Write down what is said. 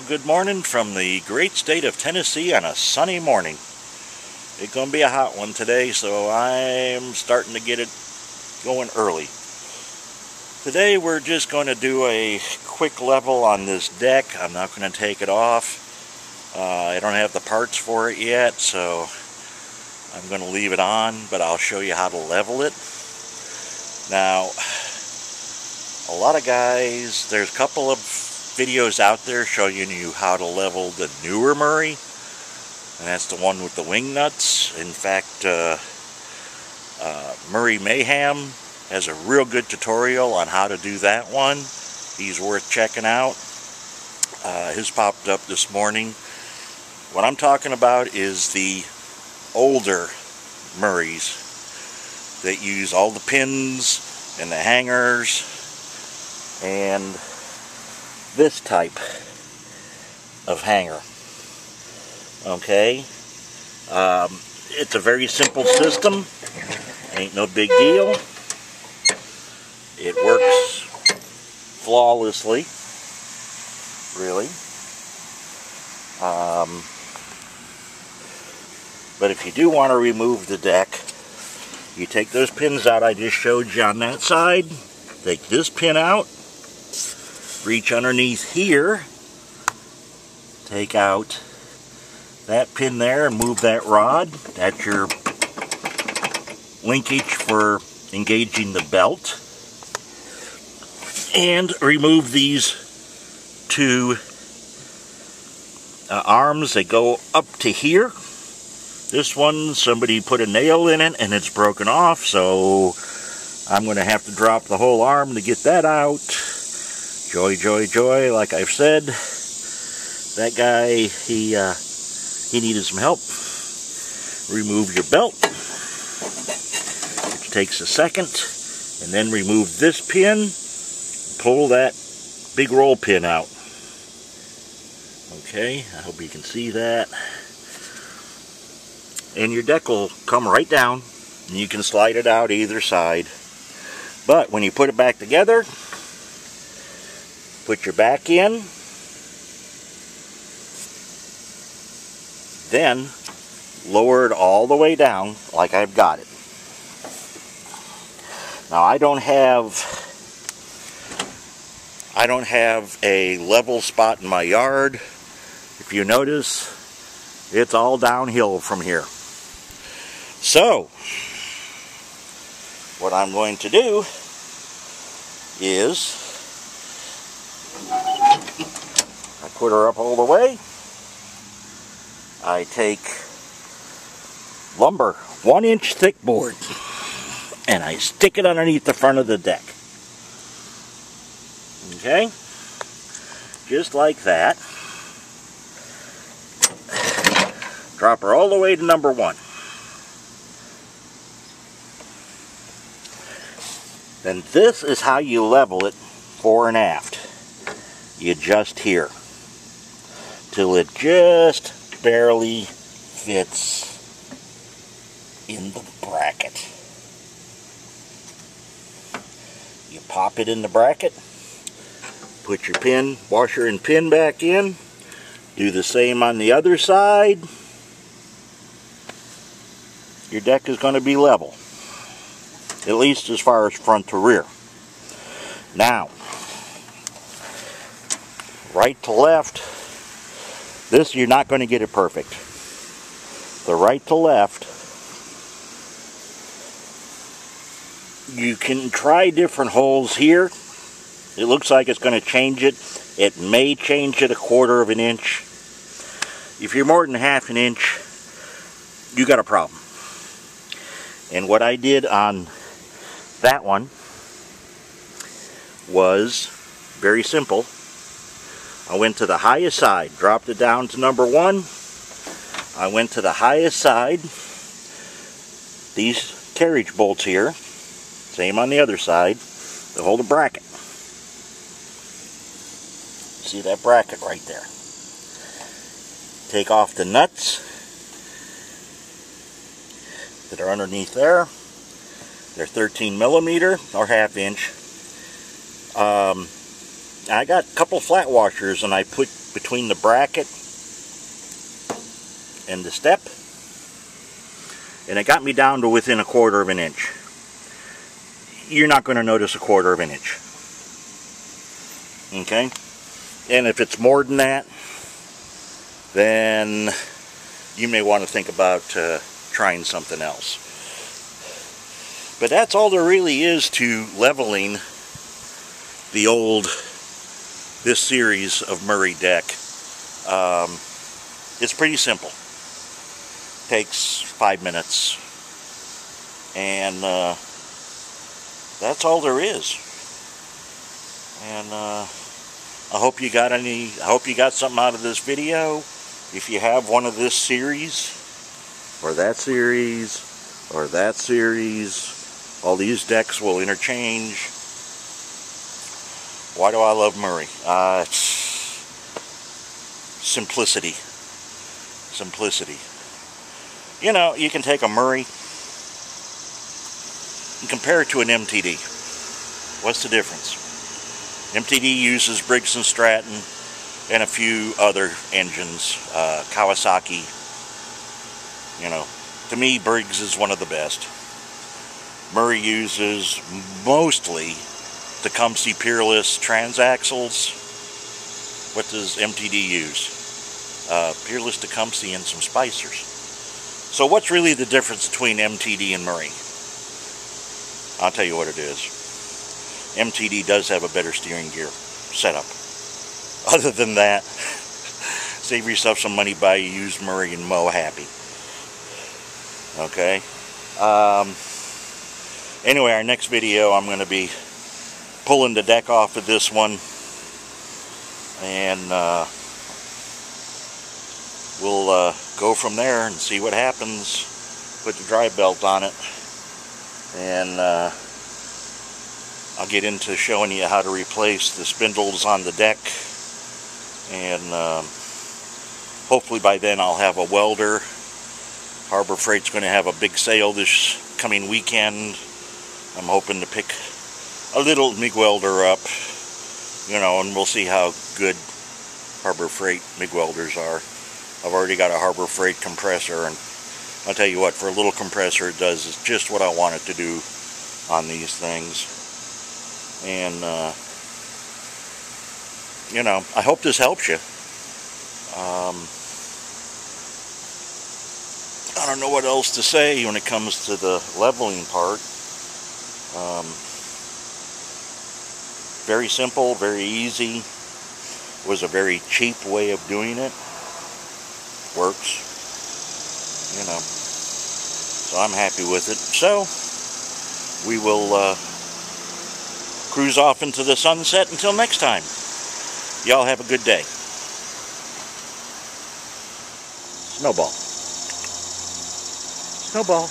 Good morning from the great state of Tennessee on a sunny morning. It's going to be a hot one today, so I'm starting to get it going early. Today we're just going to do a quick level on this deck. I'm not going to take it off. I don't have the parts for it yet, so I'm going to leave it on, but I'll show you how to level it. Now, a lot of guys, there's a couple of videos out there showing you how to level the newer Murray, and that's the one with the wing nuts. In fact, Murray Mayhem has a real good tutorial on how to do that one. He's worth checking out. His popped up this morning. What I'm talking about is the older Murrays that use all the pins and the hangers and this type of hanger. Okay, it's a very simple system. Ain't no big deal. It works flawlessly, really. But if you do want to remove the deck, you take those pins out I just showed you on that side, take this pin out, reach underneath here, take out that pin there and move that rod. That's your linkage for engaging the belt. And remove these two arms that go up to here. This one, somebody put a nail in it and it's broken off, so I'm going to have to drop the whole arm to get that out. Joy, joy, joy, like I've said. That guy, he needed some help. Remove your belt, which takes a second, and then remove this pin, pull that big roll pin out. Okay, I hope you can see that. And your deck will come right down, and you can slide it out either side. But when you put it back together, put your back in, then lower it all the way down like I've got it. Now I don't have a level spot in my yard. If you notice, it's all downhill from here. So what I'm going to do is I put her up all the way. I take lumber, 1-inch thick board, and I stick it underneath the front of the deck. Okay? Just like that. Drop her all the way to number 1. Then this is how you level it fore and aft. You adjust here till it just barely fits in the bracket. You pop it in the bracket, put your pin, washer and pin back in, do the same on the other side. Your deck is going to be level, at least as far as front to rear. Now, right to left, this you're not going to get it perfect. The right to left, you can try different holes here. It looks like it's going to change it. It may change it 1/4 of an inch. If you're more than 1/2 inch, you got a problem. And what I did on that one was very simple. I went to the highest side, dropped it down to number 1. I went to the highest side. These carriage bolts here, same on the other side, to hold a bracket. See that bracket right there. Take off the nuts that are underneath there. They're 13 millimeter or 1/2 inch. I got a couple flat washers and I put between the bracket and the step, and it got me down to within 1/4 of an inch. You're not going to notice 1/4 of an inch. Okay? And if it's more than that, then you may want to think about trying something else. But that's all there really is to leveling this series of Murray deck. It's pretty simple. Takes 5 minutes, and that's all there is. And I hope you got something out of this video. If you have one of this series, or that series, or that series, all these decks will interchange. Why do I love Murray? Simplicity. Simplicity. You know, you can take a Murray and compare it to an MTD. What's the difference? MTD uses Briggs & Stratton and a few other engines. Kawasaki. You know, to me, Briggs is one of the best. Murray uses mostly Tecumseh Peerless transaxles. What does MTD use? Peerless, Tecumseh, and some spicers. So what's really the difference between MTD and Murray? I'll tell you what it is. MTD does have a better steering gear setup. Other than that, save yourself some money, buy a used Murray and mow happy. Okay? Anyway, our next video, I'm going to be pulling the deck off of this one, and we'll go from there and see what happens. Put the dry belt on it, and I'll get into showing you how to replace the spindles on the deck, and hopefully by then I'll have a welder. Harbor Freight's going to have a big sale this coming weekend. I'm hoping to pick a little MIG welder up, you know, and we'll see how good Harbor Freight MIG welders are. I've already got a Harbor Freight compressor, and I'll tell you what, for a little compressor, it does just what I want it to do on these things. And, you know, I hope this helps you. I don't know what else to say when it comes to the leveling part. Very simple, very easy. Was a very cheap way of doing it. Works, you know. So I'm happy with it. So we will cruise off into the sunset until next time. Y'all have a good day. Snowball. Snowball.